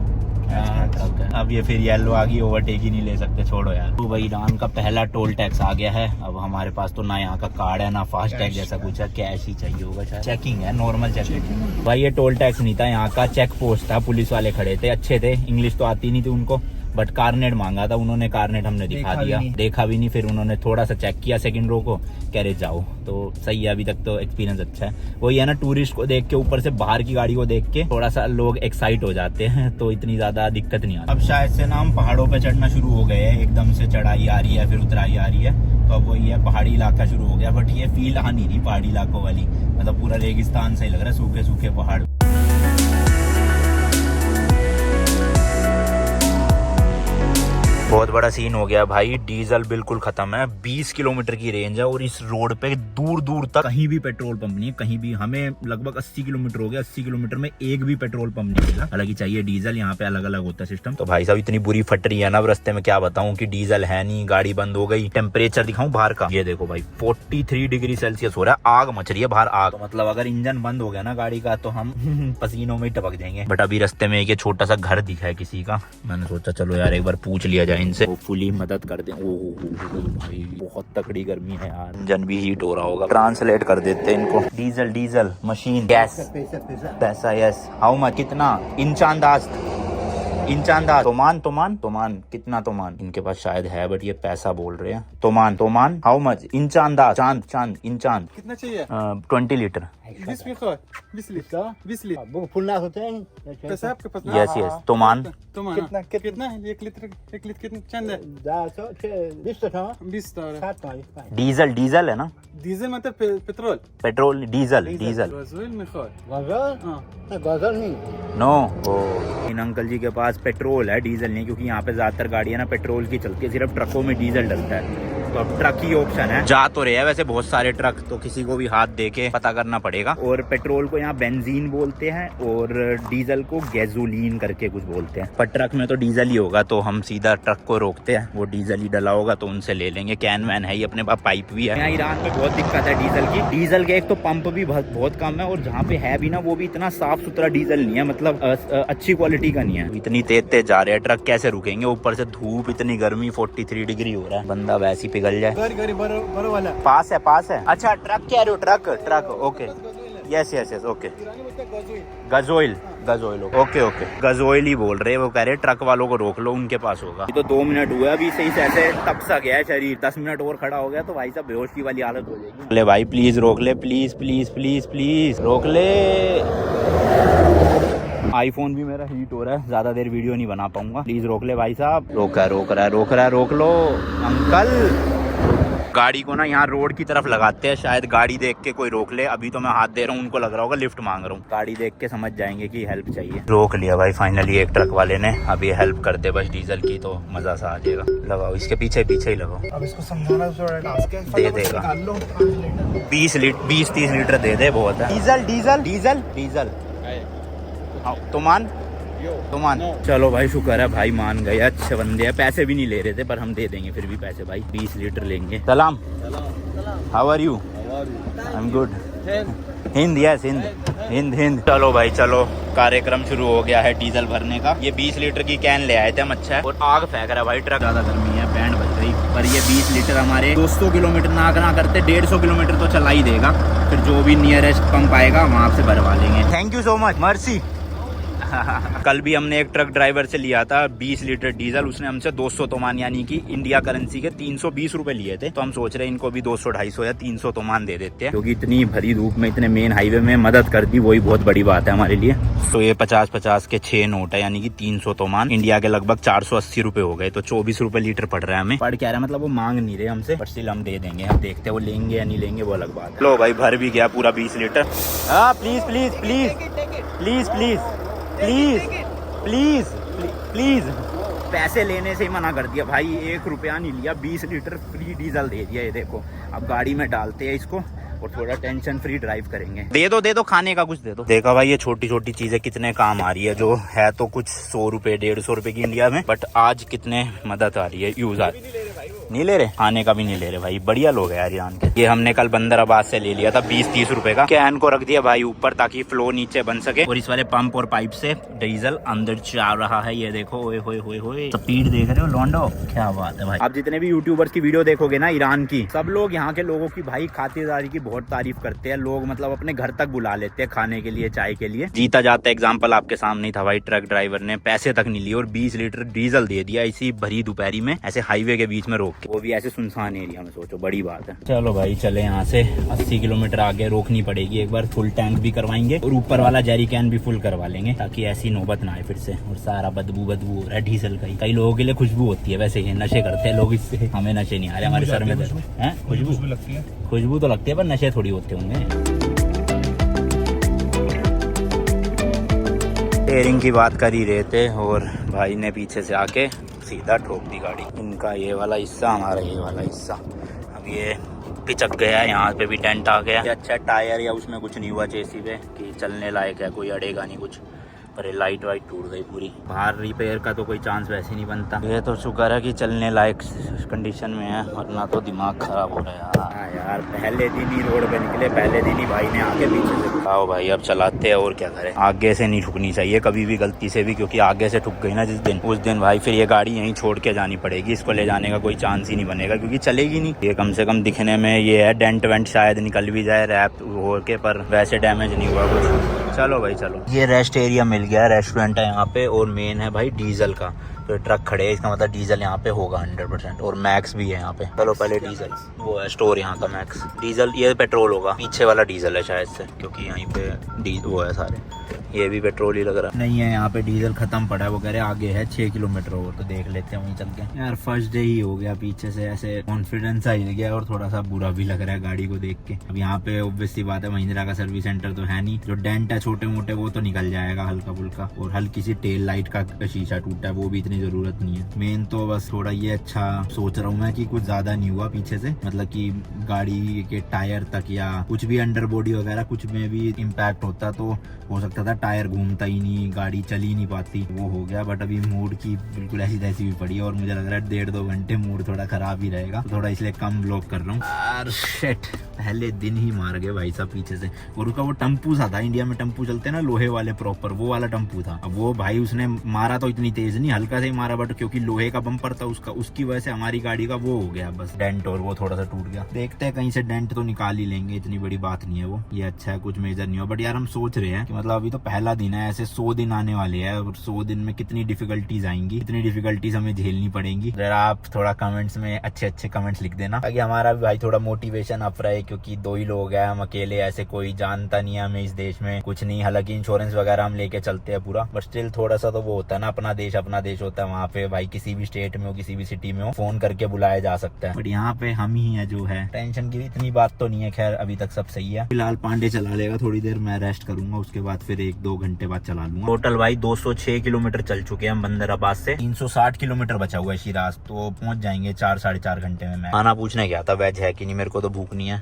अब ये फिर येलो आ गई, ओवरटेक ही नहीं ले सकते, छोड़ो यार। तो भाई ईरान का पहला टोल टैक्स आ गया है। अब हमारे पास तो ना यहाँ का कार्ड है ना फास्ट टैग जैसा कुछ है, कैश ही चाहिए होगा शायद। चेकिंग है, नॉर्मल चेकिंग। भाई ये टोल टैक्स नहीं था, यहाँ का चेक पोस्ट था। पुलिस वाले खड़े थे, अच्छे थे, इंग्लिश तो आती नहीं थी उनको, बट कार्नेट मांगा था उन्होंने। कार्नेट हमने दिखा दिया, देखा भी नहीं। फिर उन्होंने थोड़ा सा चेक किया सेकंड रो को, कह रहे जाओ। तो सही है, अभी तक तो एक्सपीरियंस अच्छा है। वही है ना, टूरिस्ट को देख के, ऊपर से बाहर की गाड़ी को देख के थोड़ा सा लोग एक्साइट हो जाते हैं, तो इतनी ज्यादा दिक्कत नहीं आती। अब शायद से ना हम पहाड़ों पे चढ़ना शुरू हो गए हैं, एकदम से चढ़ाई आ रही है फिर उतराई आ रही है, तो अब वही है, पहाड़ी इलाका शुरू हो गया। बट ये फील आ नहीं रही पहाड़ी इलाकों वाली, मतलब पूरा रेगिस्तान सही लग रहा है, सूखे सूखे पहाड़। बहुत बड़ा सीन हो गया भाई, डीजल बिल्कुल खत्म है। 20 किलोमीटर की रेंज है और इस रोड पे दूर दूर तक कहीं भी पेट्रोल पंप नहीं है, कहीं भी। हमें लगभग 80 किलोमीटर हो गया, 80 किलोमीटर में एक भी पेट्रोल पंप नहीं मिला। हालांकि चाहिए डीजल, यहाँ पे अलग अलग होता है सिस्टम। तो भाई साहब इतनी बुरी फट रही है ना रास्ते में, क्या बताऊं कि डीजल है नहीं, गाड़ी बंद हो गई। टेम्परेचर दिखाऊं बाहर का, ये देखो भाई 43 डिग्री सेल्सियस हो रहा है, आग मच रही है बाहर, आग। तो मतलब अगर इंजन बंद हो गया ना गाड़ी का तो हम पसीनों में टपक जाएंगे। बट अभी रास्ते में एक छोटा सा घर दिखा है किसी का, मैंने सोचा चलो यार एक बार पूछ लिया जाए इनसे, होपफुली मदद कर दें। ओह भाई बहुत तकड़ी गर्मी है यार, इंजन भी हीट हो रहा होगा। ट्रांसलेट कर देते हैं इनको। डीजल डीजल मशीन गैस पैसा यस हाउ मच, कितना इंचांदास्त तोमान कितना तोमान, इनके पास शायद है बट ये पैसा बोल रहे हैं। तोमान हाउ मच, इंचांदाज चांद इंचांद कितना चाहिए? 20 लीटर। 20 लीटर फुलना होते हैं। पैसा आपके पास? यस तोमान कितना 1 लीटर कितना चंद है? 20 डीजल है ना, डीजल मतलब पेट्रोल डीजल गज़ोइल में गजल नहीं नो। इन अंकल जी के पास पेट्रोल है, डीजल नहीं, क्योंकि यहाँ पे ज्यादातर गाड़ियां ना पेट्रोल की चलती है, सिर्फ ट्रकों में डीजल डलता है। तो अब ट्रक ही ऑप्शन है। जा तो रहे हैं वैसे बहुत सारे ट्रक, तो किसी को भी हाथ दे के पता करना पड़ेगा। और पेट्रोल को यहाँ बेंजीन बोलते हैं और डीजल को गैसोलीन करके कुछ बोलते हैं, पर ट्रक में तो डीजल ही होगा। तो हम सीधा ट्रक को रोकते हैं, वो डीजल ही डला होगा तो उनसे ले लेंगे। कैन वैन है ही अपने पास, पाइप भी है। यहाँ ईरान में बहुत दिक्कत है डीजल की। डीजल के एक तो पंप भी बहुत कम है, और जहाँ पे है भी ना वो भी इतना साफ सुथरा डीजल नहीं है, मतलब अच्छी क्वालिटी का नहीं है। इतनी तेज जा रहे हैं ट्रक, कैसे रुकेंगे? ऊपर से धूप, इतनी गर्मी, 43 डिग्री हो रहा है, बंदा वैसे ही पिघल जाए। बड़ो वाला पास है। अच्छा ट्रक कह रहे हो? Truck okay yes okay. गज़ोइल ओके गज़ोइल ही बोल रहे हैं वो, कह रहे ट्रक वालों को रोक लो, उनके पास होगा। ये तो 2 मिनट हुआ अभी सही से ऐसे तपसा गया है शरीर, 10 मिनट और खड़ा हो गया तो भाई साहब बेहोश की वाली हालत हो जाएगी। ले भाई प्लीज रोक ले, प्लीज रोक ले। आईफोन भी मेरा हीट हो रहा है, ज्यादा देर वीडियो नहीं बना पाऊंगा, प्लीज रोक ले भाई साहब। रोक रहा है, रोक लो अंकल। गाड़ी को ना यहाँ रोड की तरफ लगाते हैं, शायद गाड़ी देख के कोई रोक ले। अभी तो मैं हाथ दे रहा हूँ, उनको लग रहा होगा लिफ्ट मांग रहा हूँ, गाड़ी देख के समझ जाएंगे कि हेल्प चाहिए। रोक लिया भाई फाइनली एक ट्रक वाले ने। अब ये हेल्प कर दे बस डीजल की तो मजा सा आ जाएगा। लगाओ इसके पीछे ही लगाओ, अब इसको समझाना दे देगा। 20-30 लीटर दे दे, बहुत है। डीजल तो मान चलो भाई, शुक्र है भाई मान गए, अच्छे बंदे हैं। पैसे भी नहीं ले रहे थे पर हम दे देंगे फिर भी पैसे भाई, 20 लीटर लेंगे। सलाम, how are you? I am good. Hind yes Hind. चलो भाई चलो, कार्यक्रम शुरू हो गया है डीजल भरने का। ये 20 लीटर की कैन ले आए थे हम, अच्छा है। और आग फेंक रहा है भाई ट्रक, ज्यादा गर्मी है, बैंड बज गई। पर ये 20 लीटर हमारे 200 किलोमीटर ना करते 150 किलोमीटर तो चला ही देगा। फिर जो भी नियरेस्ट पंप आएगा वहां से भरवा लेंगे। Thank you so much, mercy. कल भी हमने एक ट्रक ड्राइवर से लिया था 20 लीटर डीजल, उसने हमसे 200 तोमान यानी कि इंडिया करेंसी के 320 रुपए लिए थे। तो हम सोच रहे हैं इनको भी 200-250 या 300 तोमान दे देते हैं, क्योंकि इतनी भरी धूप में इतने मेन हाईवे में मदद कर दी, वही बहुत बड़ी बात है हमारे लिए। तो ये 50-50 के 6 नोट है, यानी कि 300 तोमान इंडिया के लगभग 480 रुपए हो गए। तो 24 रुपए लीटर पड़ रहा है हमें। पड़ क्या रहा है मतलब, वो मांग नहीं रहे हमसे, पर स्टिल हम दे देंगे। हम देखते हैं वो लेंगे या नहीं लेंगे, वो अलग बात है। लो भाई भर भी गया पूरा 20 लीटर। हाँ प्लीज पैसे लेने से ही मना कर दिया भाई, 1 रुपया नहीं लिया, 20 लीटर फ्री डीजल दे दिया। ये देखो अब गाड़ी में डालते हैं इसको, और थोड़ा टेंशन फ्री ड्राइव करेंगे। दे दो खाने का कुछ दे दो। देखा भाई ये छोटी छोटी चीजें कितने काम आ रही है, जो है तो कुछ 100 रुपए 150 रुपए की इंडिया में, बट आज कितने मदद आ रही है, यूज आ रही है। नहीं ले रहे, खाने का भी नहीं ले रहे भाई, बढ़िया लोग है यार ईरान के। ये हमने कल बंदराबाद से ले लिया था 20-30 रुपए का। कैन को रख दिया भाई ऊपर ताकि फ्लो नीचे बन सके, और इस वाले पंप और पाइप से डीजल अंदर जा रहा है। ये देखो, ओए होए होए होए, स्पीड देख रहे हो लॉन्डो, क्या बात है भाई। आप जितने भी यूट्यूबर्स की वीडियो देखोगे ना ईरान की, सब लोग यहाँ के लोगों की भाई खातिरदारी की बहुत तारीफ करते हैं। लोग मतलब अपने घर तक बुला लेते हैं खाने के लिए, चाय के लिए। जीता जाता एग्जाम्पल आपके सामने ही था भाई, ट्रक ड्राइवर ने पैसे तक नहीं लिए और 20 लीटर डीजल दे दिया इसी भरी दोपहरी में, ऐसे हाईवे के बीच में रोक के, वो भी ऐसे सुनसान एरिया में। सोचो, बड़ी बात है। चलो भाई चले यहाँ से 80 किलोमीटर आगे रोकनी पड़ेगी एक बार, फुल टैंक भी करवाएंगे और ऊपर वाला जेरी कैन भी फुल करवा लेंगे ताकि ऐसी नौबत ना आए फिर से। और सारा बदबू हो रहा है डीजल का ही। कई लोगों के लिए खुशबू होती है, वैसे ये नशे करते हैं लोग इससे, हमें नशे नहीं आ रहे, हमारे सर में है खुशबू लगती है, खुशबू तो लगती है पर नशे थोड़ी होते होंगे। टेयरिंग की बात कर ही रहे थे और भाई ने पीछे से आके सीधा ठोक दी गाड़ी। इनका ये वाला हिस्सा, हमारा ये वाला हिस्सा, अब ये पिचक गया है, यहाँ पे भी डेंट आ गया। अच्छा टायर या उसमें कुछ नहीं हुआ जेसी पे कि चलने लायक है, कोई अड़ेगा नहीं कुछ, पर ये लाइट वाइट टूट गई पूरी। बाहर रिपेयर का तो कोई चांस वैसे नहीं बनता। ये तो शुक्र है कि चलने लायक कंडीशन में है, वरना तो दिमाग खराब हो रहा है यार। पहले दिन ही रोड पे निकले, पहले दिन ही भाई ने आगे पीछे से आओ भाई अब चलाते हैं और क्या करें। आगे से नहीं ठुकनी चाहिए कभी भी गलती से भी, क्योंकि आगे से ठुक गई ना जिस दिन, उस दिन भाई फिर ये गाड़ी यहीं छोड़ के जानी पड़ेगी। इसको ले जाने का कोई चांस ही नहीं बनेगा क्योंकि चलेगी नहीं। ये कम से कम दिखने में ये है, डेंट वेंट शायद निकल भी जाए रैप हो के, पर वैसे डैमेज नहीं हुआ कुछ। चलो भाई चलो, ये रेस्ट एरिया मिल गया, रेस्टोरेंट है यहाँ पे, और मेन है भाई डीजल का। तो ट्रक खड़े है, इसका मतलब डीजल यहाँ पे होगा 100%, और मैक्स भी है यहाँ पे। चलो पहले डीजल, वो है स्टोर यहाँ का मैक्स। डीजल, ये पेट्रोल होगा, पीछे वाला डीजल है शायद से, क्योंकि यहीं पे वो है सारे, ये भी पेट्रोल ही लग रहा नहीं है। यहाँ पे डीजल खत्म पड़ा है, वो कह रहे आगे है 6 किलोमीटर और, तो देख लेते हैं वहीं चल के। यार फर्स्ट डे ही हो गया, पीछे से ऐसे कॉन्फिडेंस आ ही गया और थोड़ा सा बुरा भी लग रहा है गाड़ी को देख के। अब यहाँ पे ऑब्वियसली बात है, महिंद्रा का सर्विस सेंटर तो है नहीं, जो डेंट है छोटे मोटे वो तो निकल जाएगा हल्का फुल्का, और हल्की सी टेल लाइट का शीशा टूटा है, वो भी इतनी जरूरत नहीं है। मेन तो बस थोड़ा ये अच्छा सोच रहा हूँ मैं कि कुछ ज्यादा नहीं हुआ पीछे से, मतलब कि गाड़ी के टायर तक या कुछ भी अंडर बॉडी वगैरह कुछ में भी इम्पैक्ट होता तो हो सकता था टायर घूमता ही नहीं, गाड़ी चल ही नहीं पाती, वो हो गया। बट अभी मूड की बिल्कुल ऐसी तैसी भी पड़ी है और मुझे लग रहा है 1.5-2 घंटे मूड थोड़ा खराब ही रहेगा, तो थोड़ा इसलिए कम ब्लॉक कर रहा हूँ। यार शिट, पहले दिन ही मार गए भाई साहब पीछे से। और उसका वो टम्पू सा था, इंडिया में टम्पू चलते हैं ना लोहे वाले प्रॉपर, वो वाला टम्पू था। अब वो भाई उसने मारा तो इतनी तेज नहीं, हल्का से ही मारा, बट क्योंकि लोहे का बम्पर था उसका, उसकी वजह से हमारी गाड़ी का वो हो गया बस डेंट, और वो थोड़ा सा टूट गया। देखते हैं कहीं से डेंट तो निकाल ही लेंगे, इतनी बड़ी बात नहीं है वो, ये अच्छा है कुछ मेजर नहीं हो। बट यार हम सोच रहे हैं कि मतलब अभी तो पहला दिन है, ऐसे 100 दिन आने वाले हैं, और 100 दिन में कितनी डिफिकल्टीज आएंगी, इतनी डिफिकल्टीज हमें झेलनी पड़ेंगी। जरा आप थोड़ा कमेंट्स में अच्छे कमेंट्स लिख देना ताकि हमारा भी भाई थोड़ा मोटिवेशन अप रहे, क्योंकि 2 ही लोग हैं, हम अकेले, ऐसे कोई जानता नहीं है हमें इस देश में कुछ नहीं। हालांकि इंश्योरेंस वगैरह हम लेके चलते हैं पूरा, बट स्टिल थोड़ा सा तो वो होता है ना, अपना देश होता है। वहाँ पे भाई किसी भी स्टेट में हो, किसी भी सिटी में हो, फोन करके बुलाया जा सकता है, बट यहाँ पे हम ही है जो है। टेंशन की इतनी बात तो नहीं है, खैर अभी तक सब सही है। फिलहाल पांडे चला लेगा, थोड़ी देर मैं रेस्ट करूंगा, उसके बाद फिर 1-2 घंटे बाद चला लूंगा। टोटल भाई 206 किलोमीटर चल चुके हैं हम बंदराबाद से, 360 किलोमीटर बचा हुआ है शिराज, तो पहुंच जाएंगे 4-4.5 घंटे में। मैं खाना पूछने गया था वेज है कि नहीं, मेरे को तो भूख नहीं है।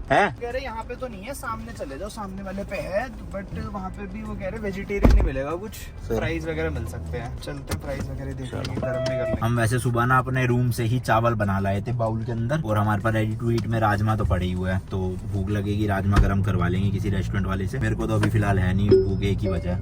कह रहे यहाँ पे तो नहीं है, सामने चले जाओ, सामने वाले पे है, बट वहाँ पे भी वो कह रहे वेजिटेरियन नहीं मिलेगा, कुछ फ्राइज वगैरह मिल सकते हैं। चलते फ्राइज वगैरह देख लेंगे, गरम भी कर लेंगे। हम वैसे सुबह ना अपने रूम से ही चावल बना लाए थे बाउल के अंदर, और हमारे पास रेडी टू ईट में राजमा तो पड़े ही हुए हैं, तो भूख लगेगी राजमा गर्म करवा लेंगे किसी रेस्टोरेंट वाले से। मेरे को तो अभी फिलहाल है नहीं भूख, एक ही वजह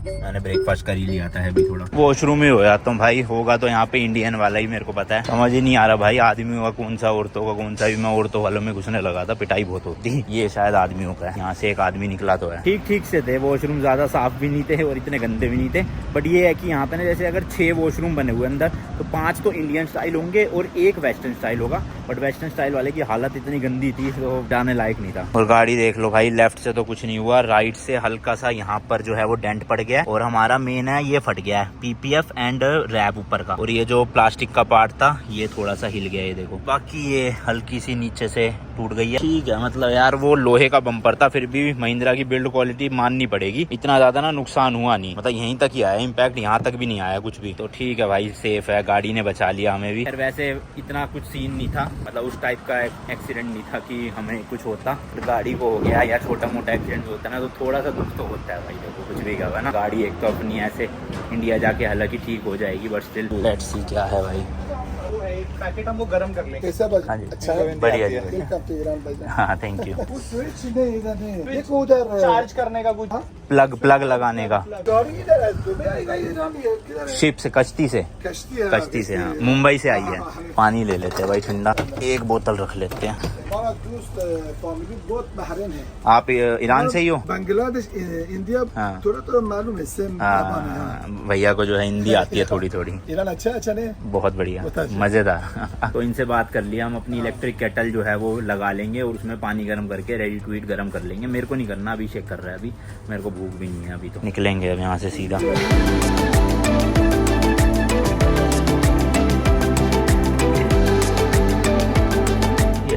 मैंने ब्रेकफास्ट कर ही लिया था, है भी थोड़ा। वॉशरूम ही हो जाता हूँ भाई, होगा तो यहाँ पे इंडियन वाला ही, मेरे को पता है। समझ ही नहीं आ रहा भाई आदमियों का कौन सा, औरतों का कौन सा। भी मैं औरतों वालों में घुसने लगा था, पिटाई बहुत होती। ये शायद आदमियों का है, यहाँ से एक आदमी निकला तो है। ठीक से थे वॉशरूम, ज्यादा साफ भी नहीं थे और इतने गंदे भी नहीं थे। बट ये है कि यहाँ पे ना जैसे अगर 6 वॉशरूम बने हुए अंदर, तो 5 तो इंडियन स्टाइल होंगे और 1 वेस्टर्न स्टाइल होगा। बट वेस्टर्न स्टाइल वाले की हालत इतनी गंदी थी तो जाने लायक नहीं था। और गाड़ी देख लो भाई, लेफ्ट से तो कुछ नहीं हुआ, राइट से हल्का सा यहाँ पर जो है वो डेंट पड़ गया, और हमारा मेन है ये फट गया है, पीपीएफ एंड रैप ऊपर का। और ये जो प्लास्टिक का पार्ट था ये थोड़ा सा हिल गया, ये देखो। बाकी ये हल्की सी नीचे से टूट गई है। ठीक है, मतलब यार वो लोहे का बम्पर था, फिर भी महिंद्रा की बिल्ड क्वालिटी माननी पड़ेगी, इतना ज्यादा ना नुकसान हुआ नहीं, मतलब यहीं तक ही आया इम्पैक्ट, यहाँ तक भी नहीं आया कुछ भी। तो ठीक है भाई, सेफ है, गाड़ी ने बचा लिया हमें भी। वैसे इतना कुछ सीन नहीं था, मतलब उस टाइप का एक्सीडेंट नहीं था कि हमें कुछ होता, गाड़ी को हो गया या छोटा मोटा एक्सीडेंट होता ना तो थोड़ा सा दुख तो होता है भाई। देखो कुछ भी क्या ना, गाड़ी एक तो अपनी ऐसे इंडिया जाके हालांकि ठीक हो जाएगी, बट स्टिल लेट्स सी क्या है भाई। एक पैकेट हम वो गर्म कर लेंगे। कैसा हाँ जी, अच्छा है? बढ़िया जी। वेलकम टू ईरान भाई। हाँ थैंक यू। वो स्विच नहीं इधर नहीं, देखो उधर चार्ज करने का कुछ प्लग लगाने का गाड़ी इधर है, दुबई आएगा ईरान ये किधर है? शिप से, कश्ती से, कश्ती है, कश्ती से। हाँ मुंबई से आई है। पानी ले लेते हैं भाई ठंडा, एक बोतल रख लेते हैं। हमारा दोस्त फैमिली बहुत बहरीन है। आप ईरान से ही हो? बांग्लादेश, इंडिया हाँ। थोड़ा थोड़ा मालूम है, सेम ज़बान है। हाँ भैया को जो है हिंदी आती है थोड़ी थोड़ी। ईरान अच्छा नहीं? बहुत बढ़िया, मजेदार। तो इनसे बात कर लिया, हम अपनी इलेक्ट्रिक केटल जो है वो लगा लेंगे और उसमें पानी गर्म करके रेडी टू ईट गर्म कर लेंगे। मेरे को नहीं करना, अभी चेक कर रहा है, अभी मेरे को भूख भी नहीं है। अभी तो निकलेंगे अब यहाँ से सीधा।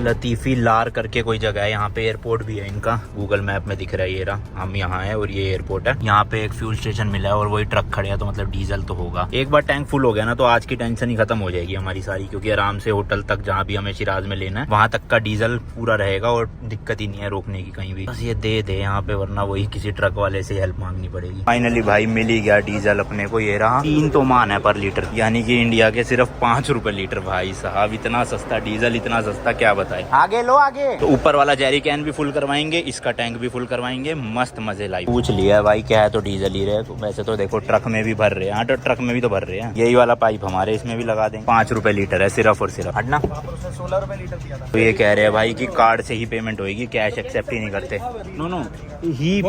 लतीफ़ी लार करके कोई जगह है, यहाँ पे एयरपोर्ट भी है इनका, गूगल मैप में दिख रहा है ये रहा। हम यहाँ है और ये एयरपोर्ट है। यहाँ पे एक फ्यूल स्टेशन मिला है और वही ट्रक खड़े हैं, तो मतलब डीजल तो होगा। एक बार टैंक फुल हो गया ना तो आज की टेंशन ही खत्म हो जाएगी हमारी सारी, क्योंकि आराम से होटल तक जहाँ भी हमें शिराज में लेना है वहां तक का डीजल पूरा रहेगा और दिक्कत ही नहीं है रोकने की कहीं भी। बस ये दे यहाँ पे, वरना वही किसी ट्रक वाले से हेल्प मांगनी पड़ेगी। फाइनली भाई मिल ही गया डीजल अपने को, ये रहा। 3 तो मान है पर लीटर, यानी कि इंडिया के सिर्फ 5 रुपए लीटर। भाई साहब इतना सस्ता डीजल, इतना सस्ता, क्या बताए। आगे लो आगे। तो ऊपर वाला जेरी कैन भी फुल करवाएंगे, इसका टैंक भी फुल करवाएंगे, मस्त मजे लाई। पूछ लिया भाई क्या है तो डीजल ही रहे, तो वैसे तो देखो ट्रक में भी भर रहे हैं। हाँ तो ट्रक में भी तो भर रहे हैं, यही वाला पाइप हमारे इसमें भी लगा देंगे। 5 रुपए लीटर है सिर्फ और सिर्फ, हटना। 16 रुपए लीटर दिया था। तो ये कह रहे हैं भाई कि कार्ड से ही पेमेंट होगी, कैश एक्सेप्ट ही नहीं करते। नो ही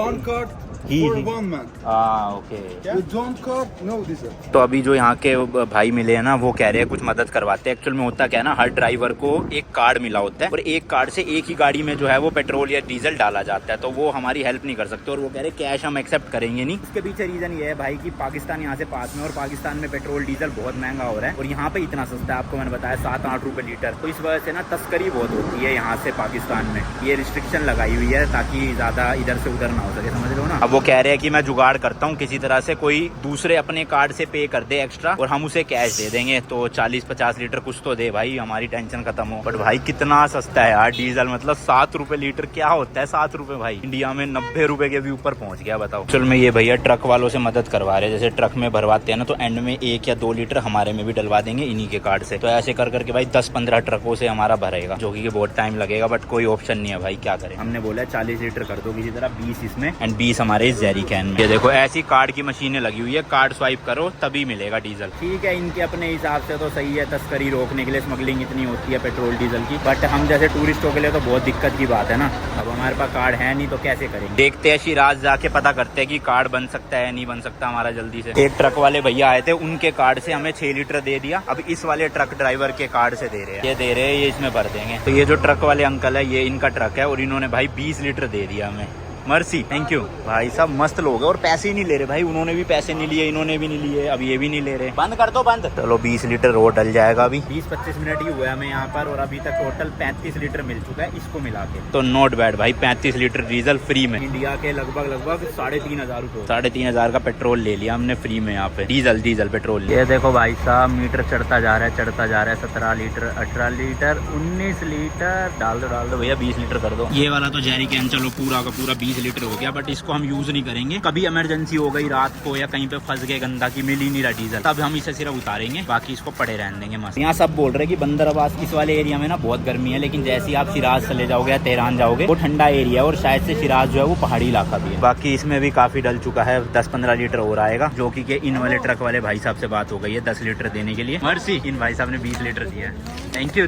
तो अभी जो यहाँ के भाई मिले हैं ना वो कह रहे हैं कुछ मदद करवाते हैं। एक्चुअल में होता क्या है ना, हर ड्राइवर को एक कार्ड मिला होता है और एक कार्ड से एक ही गाड़ी में जो है वो पेट्रोल या डीजल डाला जाता है, तो वो हमारी हेल्प नहीं कर सकते और वो कह रहे कैश हम एक्सेप्ट करेंगे नहीं। इसके पीछे रीजन ये है भाई कि पाकिस्तान यहाँ से पास में और पाकिस्तान में पेट्रोल डीजल बहुत महंगा हो रहा है और यहाँ पे इतना सस्ता है, आपको मैंने बताया 7-8 रुपए लीटर। तो इस वजह से ना तस्करी बहुत होती है यहाँ से पाकिस्तान में, ये रिस्ट्रिक्शन लगाई हुई है ताकि ज्यादा इधर से उधर ना हो सके, समझ लो ना। अब वो कह रहे हैं कि मैं जुगाड़ करता हूँ किसी तरह से, कोई दूसरे अपने कार्ड से पे कर दे एक्स्ट्रा और हम उसे कैश दे देंगे, तो 40-50 लीटर कुछ तो दे भाई, हमारी टेंशन खत्म हो। बट भाई कितना सस्ता है यार डीजल, मतलब 7 रुपए लीटर। क्या होता है 7 रुपए भाई, इंडिया में 90 रुपए के भी ऊपर पहुंच गया, बताओ। चल में ये भैया ट्रक वालों से मदद करवा रहे हैं, जैसे ट्रक में भरवाते हैं ना तो एंड में 1 या 2 लीटर हमारे में भी डलवा देंगे इन्हीं के कार्ड से। तो ऐसे कर करके भाई 10-15 ट्रकों से हमारा भरेगा, जो कि बहुत टाइम लगेगा, बट कोई ऑप्शन नहीं है भाई, क्या करें। हमने बोला 40 लीटर कर दो किसी तरह, 20 इसमें एंड 20 हमारे इस जेरी कैन में। ये देखो ऐसी कार्ड की मशीनें लगी हुई है, कार्ड स्वाइप करो तभी मिलेगा डीजल। ठीक है इनके अपने हिसाब से तो सही है, तस्करी रोकने के लिए स्मगलिंग इतनी होती है पेट्रोल डीजल की, बट हम जैसे टूरिस्टों के लिए तो बहुत दिक्कत की बात है ना। अब हमारे पास कार्ड है नहीं तो कैसे करेंगे। देखते हैं शिराज जाके पता करते हैं कि कार्ड बन सकता है नहीं बन सकता हमारा जल्दी से। एक ट्रक वाले भैया आए थे, उनके कार्ड से हमें 6 लीटर दे दिया, अब इस वाले ट्रक ड्राइवर के कार्ड से दे रहे हैं, ये इसमें भर देंगे। तो ये जो ट्रक वाले अंकल है ये इनका ट्रक है और इन्होंने भाई 20 लीटर दे दिया हमें, मर्सी, थैंक यू भाई साहब, मस्त लोग हैं और पैसे ही नहीं ले रहे भाई, उन्होंने भी पैसे नहीं लिए, इन्होंने भी नहीं लिए, अब ये भी नहीं ले रहे। बंद कर दो बंद। चलो 20 लीटर रोड डल जाएगा अभी, 20-25 मिनट ही हुआ हमें यहाँ पर और अभी तक टोटल 35 लीटर मिल चुका है इसको मिला के, तो नॉट बैड भाई। 35 लीटर डीजल फ्री में, इंडिया के लगभग 3,500 रुपए, 3,500 का पेट्रोल ले लिया हमने फ्री में यहाँ पे, डीजल पेट्रोल। ये देखो भाई साहब मीटर चढ़ता जा रहा है, 17 लीटर, 18 लीटर, 19 लीटर, डाल दो भैया 20 लीटर कर दो। ये वाला तो जेरी कैन चलो पूरा का पूरा 20 लीटर हो गया, बट इसको हम यूज नहीं करेंगे। कभी इमरजेंसी हो गई रात को या कहीं पे फंस गए गंदा की मिल ही नहीं रहा डीजल, तब हम इसे सिर्फ उतारेंगे, बाकी इसको पड़े रहने देंगे मस्त। यहाँ सब बोल रहे हैं कि बंदर अब्बास इस वाले एरिया में ना बहुत गर्मी है, लेकिन जैसे ही आप शिराज चले जाओगे या तेहरान जाओगे वो ठंडा एरिया है और शायद से शिराज जो है वो पहाड़ी इलाका भी है। बाकी इसमें भी काफी डल चुका है, 10-15 लीटर और आएगा, जो कि इन वाले ट्रक वाले भाई साहब से बात हो गई है 10 लीटर देने के लिए। मर्सी, इन भाई साहब ने 20 लीटर दिया है,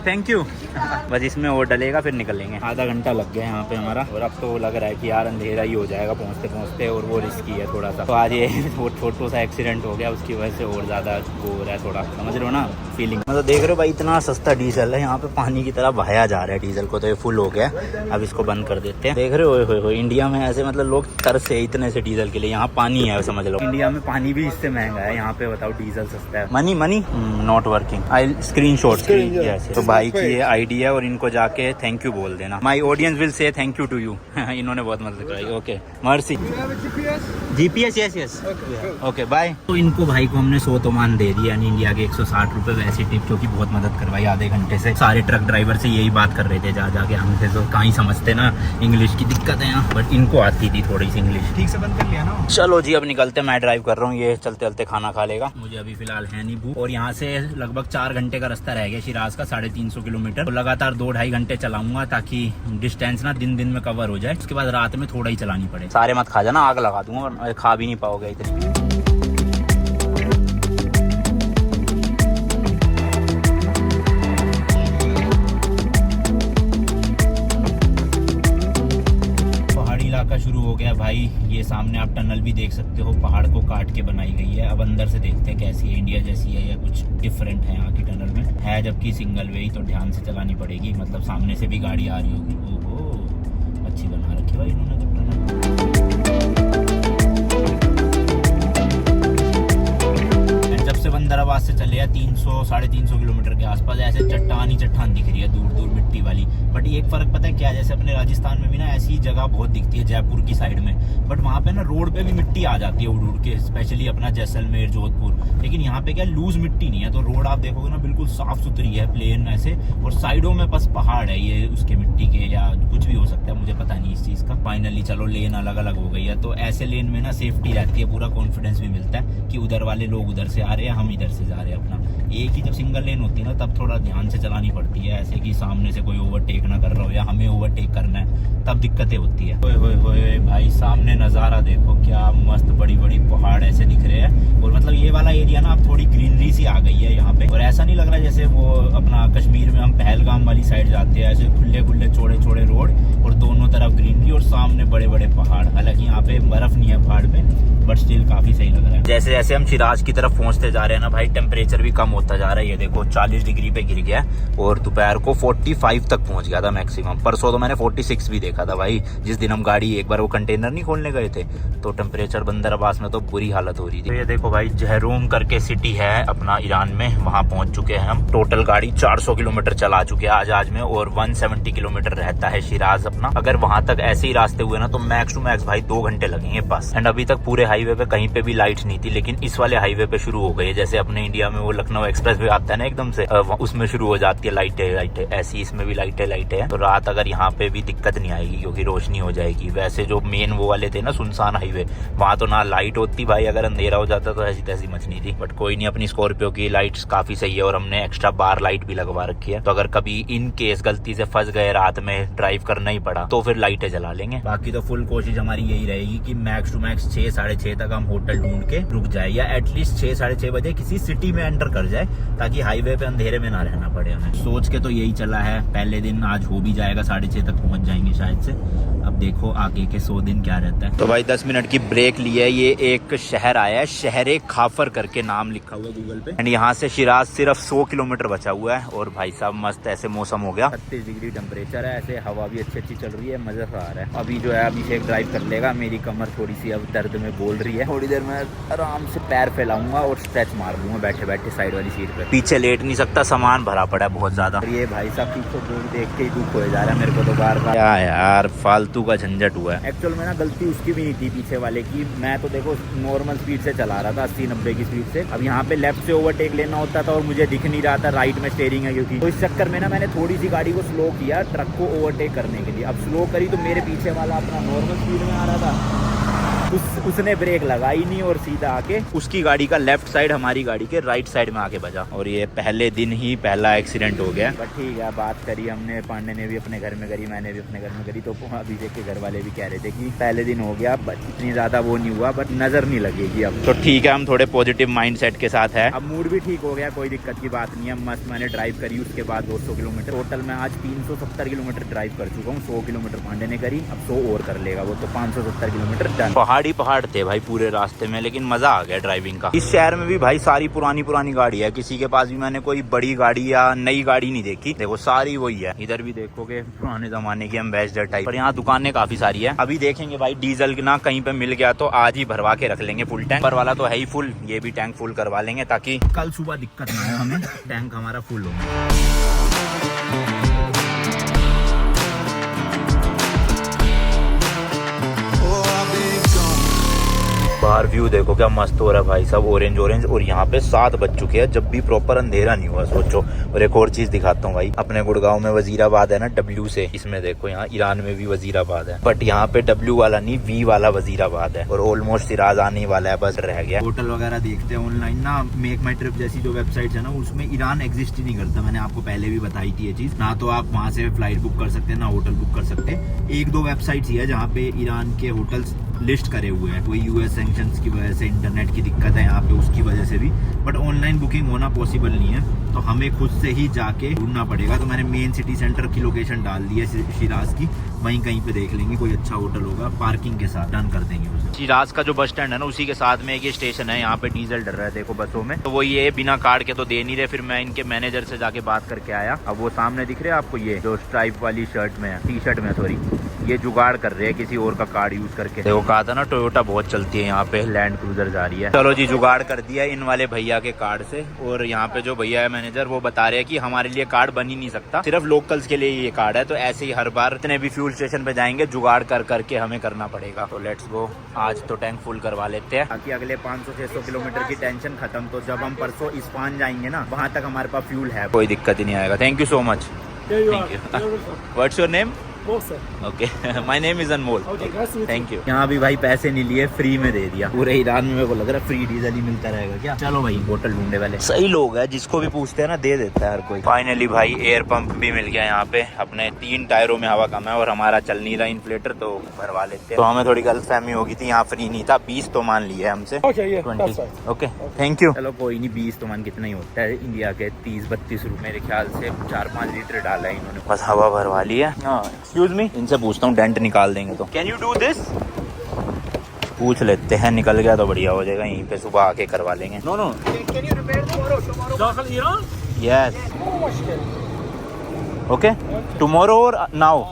थैंक यू। बस इसमें और डलेगा फिर निकलेंगे। आधा घंटा लग गया यहाँ पे हमारा और अब तो लग रहा है कि यार अंधेरा ही हो जाएगा पहुँचते और वो रिस्की है थोड़ा सा। तो आज ये वो छोटा सा एक्सीडेंट हो गया, उसकी वजह से और ज़्यादा वो हो रहा है थोड़ा, समझ रहे हो ना फीलिंग। मतलब देख रहे हो भाई इतना सस्ता डीजल है, यहाँ पे पानी की तरह बहाया जा रहा है डीजल को, तो ये फुल हो गया। अब इसको बंद कर देते हैं। देख रहे हो इंडिया में ऐसे मतलब लोग तरसे इतने से डीजल के लिए, यहाँ पानी है समझ लो। इंडिया में पानी भी इससे महंगा है, यहाँ पे बताओ डीजल सस्ता है। Money not working, I screen shot ऐसे। तो भाई की ये आईडी है और इनको जाके थैंक यू बोल देना। My audience will say thank you to you. इन्होंने बहुत मदद कराई। ओके मर्सी। GPS yes yes okay bye. तो इनको भाई को हमने 100 तोमान दे दिया, यानी इंडिया के 160 रुपए वैसे टिप, जो कि बहुत मदद करवाई आधे घंटे से। सारे ट्रक ड्राइवर से यही बात कर रहे थे जा जाके, हमसे तो कहीं समझते ना, इंग्लिश की दिक्कत है यहाँ, बट इनको आती थी थोड़ी सी इंग्लिश। ठीक से बंद कर लिया ना। चलो जी अब निकलते, मैं ड्राइव कर रहा हूँ, ये चलते चलते खाना खा लेगा। मुझे अभी फिलहाल है नहीं भूख, और यहाँ से लगभग 4 घंटे का रास्ता रह गया शिराज का, 350 किलोमीटर। तो लगातार 2-2.5 घंटे चलाऊंगा ताकि डिस्टेंस ना दिन दिन में कवर हो जाए, उसके बाद रात में थोड़ा ही चलानी पड़े। सारे मत खा जाना, आग लगा दूंगा और खा भी नहीं पाओगे इतनी। इलाका शुरू हो गया भाई, ये सामने आप टनल भी देख सकते हो, पहाड़ को काट के बनाई गई है। अब अंदर से देखते हैं कैसी है, इंडिया जैसी है या कुछ डिफरेंट है यहाँ की टनल में। है जबकि सिंगल वे ही, तो ध्यान से चलानी पड़ेगी, मतलब सामने से भी गाड़ी आ रही होगी। ओहो अच्छी बना रखी भाई इन्होंने तो टनल। जब से बंदराबाद से चले हैं 300-350 किलोमीटर के आसपास, ऐसे चट्टान ही चट्टान दिख रही है दूर दूर मिट्टी वाली। बट एक फर्क पता है क्या, जैसे अपने राजस्थान में भी ना ऐसी जगह बहुत दिखती है, जयपुर की साइड में, बट वहाँ पे ना रोड पे भी मिट्टी आ जाती है उड़ उड़ के, स्पेशली अपना जैसलमेर जोधपुर। लेकिन यहाँ पे क्या लूज मिट्टी नहीं है, तो रोड आप देखोगे ना बिल्कुल साफ सुथरी है, प्लेन ऐसे, और साइडों में बस पहाड़ है ये उसके मिट्टी के, या कुछ भी हो सकता है, मुझे पता नहीं इस चीज का। फाइनली चलो लेन अलग अलग हो गई है, तो ऐसे लेन में ना सेफ्टी रहती है, पूरा कॉन्फिडेंस भी मिलता है कि उधर वाले लोग उधर से आ रहे हैं, हम इधर से जा रहे हैं अपना। एक ही जब सिंगल लेन होती है ना, तब थोड़ा ध्यान से चलानी पड़ती है, ऐसे कि सामने से कोई ओवरटेक ना कर रहा हो या हमें ओवरटेक करना है, तब दिक्कतें होती है। होए भाई सामने नज़ारा देखो, क्या मस्त बड़ी बड़ी पहाड़ ऐसे दिख रहे हैं। और मतलब ये वाला एरिया ना अब थोड़ी ग्रीनरी सी आ गई है यहाँ पे, और ऐसा नहीं लग रहा है जैसे वो अपना कश्मीर में हम पहलगाम वाली साइड जाते हैं, ऐसे खुले खुले चौड़े चौड़े रोड और दोनों तरफ ग्रीनरी और सामने बड़े बड़े पहाड़। हालांकि यहाँ पे बर्फ नहीं है पहाड़ पे, बट स्टिल काफी सही लग रहा है। जैसे जैसे हम शिराज की तरफ पहुंचते जा रहे हैं ना भाई, टेम्परेचर भी कम होता जा रहा है। ये देखो 40 डिग्री पे गिर गया, और दोपहर को 45 तक पहुंच गया था मैक्सिमम। परसों तो मैंने 46 भी देखा था भाई, जिस दिन हम गाड़ी एक बार वो कंटेनर नहीं खोलने गए थे, तो टेम्परेचर बंदरबास में तो बुरी हालत हो रही थी। तो ये देखो भाई, जहरूम करके सिटी है अपना ईरान में, वहां पहुंच चुके हैं हम। टोटल गाड़ी 400 किलोमीटर चला चुके हैं आज में, और 170 किलोमीटर रहता है शिराज अपना। अगर वहां तक ऐसे ही रास्ते हुए ना, तो मैक्स टू मैक्स भाई 2 घंटे लगेंगे बस। एंड अभी तक पूरे हाईवे पे कहीं पे भी लाइट नहीं थी, लेकिन इस वाले हाईवे पे शुरू हो गई है। जैसे अपने इंडिया में वो लखनऊ एक्सप्रेस वे आता है ना एकदम से, उसमें शुरू हो जाती है लाइटें, ऐसी इसमें भी लाइटें है। तो रात अगर यहाँ पे भी दिक्कत नहीं आएगी, क्योंकि रोशनी हो जाएगी। वैसे जो मेन वो वाले थे ना सुनसान हाईवे, वहाँ तो ना लाइट होती भाई, अगर अंधेरा हो जाता तो ऐसी तैसी मचनी थी। बट कोई नहीं, अपनी स्कॉर्पियो की लाइट्स काफी सही है, और हमने एक्स्ट्रा बार लाइट भी लगवा रखी है, तो अगर कभी इन केस गलती से फंस गए, रात में ड्राइव करना ही पड़ा, तो फिर लाइटें जला लेंगे। बाकी तो फुल कोशिश हमारी यही रहेगी कि मैक्स टू मैक्स 6-6:30 तक हम होटल ढूंढ के रुक जाए, या एटलीस्ट 6-6:30 बजे किसी सिटी में एंटर कर जाए, ताकि हाईवे पे अंधेरे में ना रहना पड़े हमें। सोच के तो यही चला है, पहले दिन आज हो भी जाएगा, 6:30 तक पहुंच जाएंगे शायद से। अब देखो आगे के 100 दिन क्या रहता है। तो भाई 10 मिनट की ब्रेक ली है। ये एक शहर आया है, शहरे खाफर करके नाम लिखा हुआ है गूगल पे, एंड यहाँ से शिराज सिर्फ 100 किलोमीटर बचा हुआ है। और भाई साहब मस्त ऐसे मौसम हो गया, 36 डिग्री टेम्परेचर है, ऐसे हवा भी अच्छी चल रही है, मजा आ रहा है। अभी जो है अभिषेक ड्राइव कर लेगा, मेरी कमर थोड़ी सी अब दर्द में बोल रही है, थोड़ी देर में आराम से पैर फैलाऊंगा और स्ट्रेच मार दूंगा बैठे बैठे साइड वाली सीट पे। पीछे लेट नहीं सकता, सामान भरा पड़ा है बहुत ज्यादा। ये भाई साहब पीछे दूर देख के ही दुख हो जा रहा है मेरे को तो बार बार। क्या यार फालतू का झंझट हुआ है। एक्चुअल में ना गलती उसकी भी नहीं थी पीछे वाले की, मैं तो देखो नॉर्मल स्पीड से चला रहा था, 80-90 की स्पीड से। अब यहाँ पे लेफ्ट से ओवरटेक लेना होता था और मुझे दिख नहीं रहा था, राइट में स्टीयरिंग है क्योंकि, तो इस चक्कर में ना मैंने थोड़ी सी गाड़ी को स्लो किया ट्रक को ओवरटेक करने के लिए। अब स्लो करी तो मेरे पीछे वाला अपना नॉर्मल स्पीड में आ रहा था, उसने ब्रेक लगाई नहीं और सीधा आके उसकी गाड़ी का लेफ्ट साइड हमारी गाड़ी के राइट साइड में आके बजा, और ये पहले दिन ही पहला एक्सीडेंट हो गया। बट ठीक है, बात करी हमने, पांडे ने भी अपने घर में करी, मैंने भी अपने घर में करी, तो अभिषेक के घर वाले भी कह रहे थे कि पहले दिन हो गया, बट इतनी ज्यादा वो नहीं हुआ, बट नजर नहीं लगेगी अब। तो ठीक है, हम थोड़े पॉजिटिव माइंड सेट के साथ है, अब मूड भी ठीक हो गया, कोई दिक्कत की बात नहीं है। मस्त मैंने ड्राइव करी, उसके बाद 200 किलोमीटर टोटल मैं आज 370 किलोमीटर ड्राइव कर चुका हूँ। 100 किलोमीटर पांडे ने करी, अब 100 और कर लेगा वो, तो 570 किलोमीटर डन। पहाड़ी पहाड़ थे भाई पूरे रास्ते में, लेकिन मजा आ गया ड्राइविंग का। इस शहर में भी भाई सारी पुरानी गाड़ी है, किसी के पास भी मैंने कोई बड़ी गाड़ी या नई गाड़ी नहीं देखी। देखो सारी वही है, इधर भी देखोगे पुराने जमाने की एम्बेसडर टाइप, पर यहाँ दुकानें काफी सारी है। अभी देखेंगे भाई डीजल ना कहीं पे मिल गया तो आज ही भरवा के रख लेंगे फुल टैंक। पर वाला तो है ही फुल, ये भी टैंक फुल करवा लेंगे ताकि कल सुबह दिक्कत ना हो हमें, टैंक हमारा फुल हो। बाहर व्यू देखो क्या मस्त हो रहा है भाई साहब, ऑरेंज ऑरेंज। और यहाँ पे 7 बज चुके हैं जब भी प्रॉपर अंधेरा नहीं हुआ, सोचो। और एक और चीज दिखाता हूँ भाई, अपने गुड़गांव में वजीराबाद है ना W से, इसमें देखो यहाँ ईरान में भी वजीराबाद है, बट यहाँ पे W वाला नहीं V वाला वजीराबाद है। और ऑलमोस्ट सिराज आने वाला है, बस रह गया। होटल वगैरह देखते हैं ऑनलाइन ना, मेक माई ट्रिप जैसी जो वेबसाइट है ना, उसमें ईरान एग्जिस्ट ही नहीं करता। मैंने आपको पहले भी बताई थी ये चीज। ना तो आप वहाँ से फ्लाइट बुक कर सकते हैं, ना होटल बुक कर सकते। 1-2 वेबसाइट ही है जहाँ पे ईरान के होटल्स लिस्ट करे हुए हैं। कोई यूएस सैंक्शंस की वजह से, इंटरनेट की दिक्कत है यहाँ पे, उसकी वजह से भी, बट ऑनलाइन बुकिंग होना पॉसिबल नहीं है, तो हमें खुद से ही जाके ढूंढना पड़ेगा। तो मैंने मेन सिटी सेंटर की लोकेशन डाल दी है शिराज की, वहीं कहीं पे देख लेंगे कोई अच्छा होटल होगा, पार्किंग के साथ डन कर देंगे उसे। शिराज का जो बस स्टैंड है ना, उसी के साथ में एक ये स्टेशन है, यहाँ पे डीजल डल रहा है देखो बसों में, तो वो ये बिना कार्ड के तो दे नहीं रहे। फिर मैं इनके मैनेजर से जाके बात करके आया। अब वो सामने दिख रहे हैं आपको, ये जो स्ट्राइप वाली शर्ट में है, टी शर्ट में सॉरी, ये जुगाड़ कर रहे हैं किसी और का कार्ड यूज करके। देखो कहा था ना टोयोटा बहुत चलती है यहाँ पे, लैंड क्रूजर जा रही है। चलो जी, जुगाड़ कर दिया इन वाले भैया के कार्ड से। और यहाँ पे जो भैया है मैनेजर, वो बता रहे हैं कि हमारे लिए कार्ड बन ही नहीं सकता, सिर्फ लोकल्स के लिए ये कार्ड है। तो ऐसे ही हर बार इतने भी फ्यूल स्टेशन पे जाएंगे, जुगाड़ कर करके हमें करना पड़ेगा। तो लेट्स गो, आज तो टैंक फुल करवा लेते हैं ताकि अगले 500-600 किलोमीटर की टेंशन खत्म। तो जब हम परसों इस्पान जाएंगे ना, वहाँ तक हमारे पास फ्यूल है, कोई दिक्कत ही नहीं आएगा। Thank you so much. Thank you. What's your name? Okay, my name is Anmol. Thank you. यहाँ भी भाई पैसे नहीं लिए, फ्री में दे दिया। पूरे ईरान में मेरे को लग रहा है फ्री डीजल ही मिलता रहेगा क्या। चलो भाई, होटल ढूंढने वाले सही लोग हैं, जिसको भी पूछते हैं ना दे देता है हर कोई। फाइनली भाई एयर पंप भी मिल गया यहाँ पे। अपने 3 टायरों में हवा कम है और हमारा चल नहीं रहा इन्फ्लेटर, तो भरवा लेते हैं। तो हमें थोड़ी गलतफहमी हो गई थी, यहाँ फ्री नहीं था। 20 तो मान लिए हमसे। 20। Okay, thank you. चलो कोई नहीं, 20 तो मान कितना ही होता है इंडिया के 30-32 रुपए मेरे ख्याल से। 4-5 लीटर डाला है इन्होंने, बस हवा भरवा ली है। एक्सक्यूज मी, इनसे पूछता हूँ डेंट निकाल देंगे तो। Can you do this? पूछ लेते हैं, निकल गया तो बढ़िया हो जाएगा, यहीं पे सुबह आके करवा लेंगे। No no, can you repair tomorrow? Yes, okay, tomorrow और नाउ।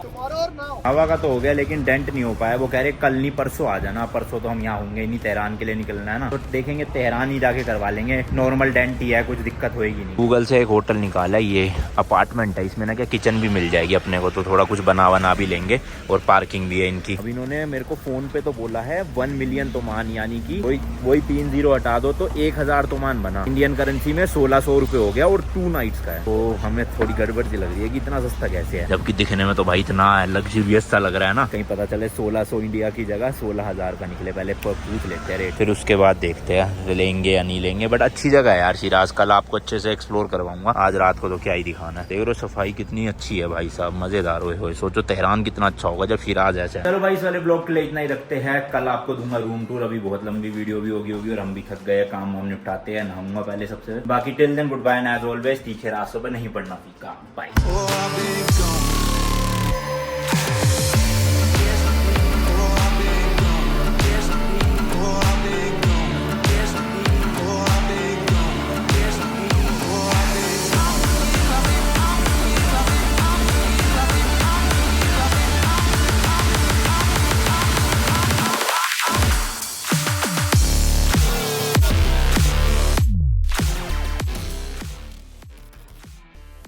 हवा का तो हो गया, लेकिन डेंट नहीं हो पाया। वो कह रहे कल नहीं परसों आ जाना। परसों तो हम यहाँ होंगे ही नहीं, तेहरान के लिए निकलना है ना, तो देखेंगे तेहरान ही जाके करवा लेंगे। नॉर्मल डेंट ही है, कुछ दिक्कत होएगी नहीं। गूगल से एक होटल निकाला, ये अपार्टमेंट है, इसमें ना क्या किचन भी मिल जाएगी अपने को, तो थोड़ा कुछ बना भी लेंगे और पार्किंग भी है इनकी। अब इन्होंने मेरे को फोन पे तो बोला है 1 मिलियन तो मान, यानी कि वही 3 0 हटा दो तो 1000 तो मान बना। इंडियन करेंसी में 1600 रुपए हो गया और 2 नाइट्स का है। तो हमें थोड़ी गड़बड़ सी लग रही है कि इतना सस्ता कैसे है, जबकि दिखने में तो भाई इतना लग्जरियस सा लग रहा है ना। कहीं पता चले 1600 इंडिया की जगह 16000 का निकले। पहले पूछ लेते हैं रेट, फिर उसके बाद देखते हैं लेंगे या नहीं लेंगे। बट अच्छी जगह है यार शिराज, कल आपको अच्छे से एक्सप्लोर करवाऊंगा। आज रात को तो क्या ही दिखाना है। देख रहे हो सफाई कितनी अच्छी है भाई साहब, मजेदार हुए। सोचो तेहरान कितना अच्छा होगा जब शिराज ऐसा है। चलो भाई, इस वाले ब्लॉग के लिए इतना ही रखते हैं। कल आपको दूंगा रूम टूर। अभी बहुत लंबी वीडियो भी होगी और हम भी थक गए, काम वाम निपटाते हैं, नहाऊंगा पहले सबसे। बाकी till then good bye and as always, तीखे रास्तों पर नहीं पड़ना फीका। बाय।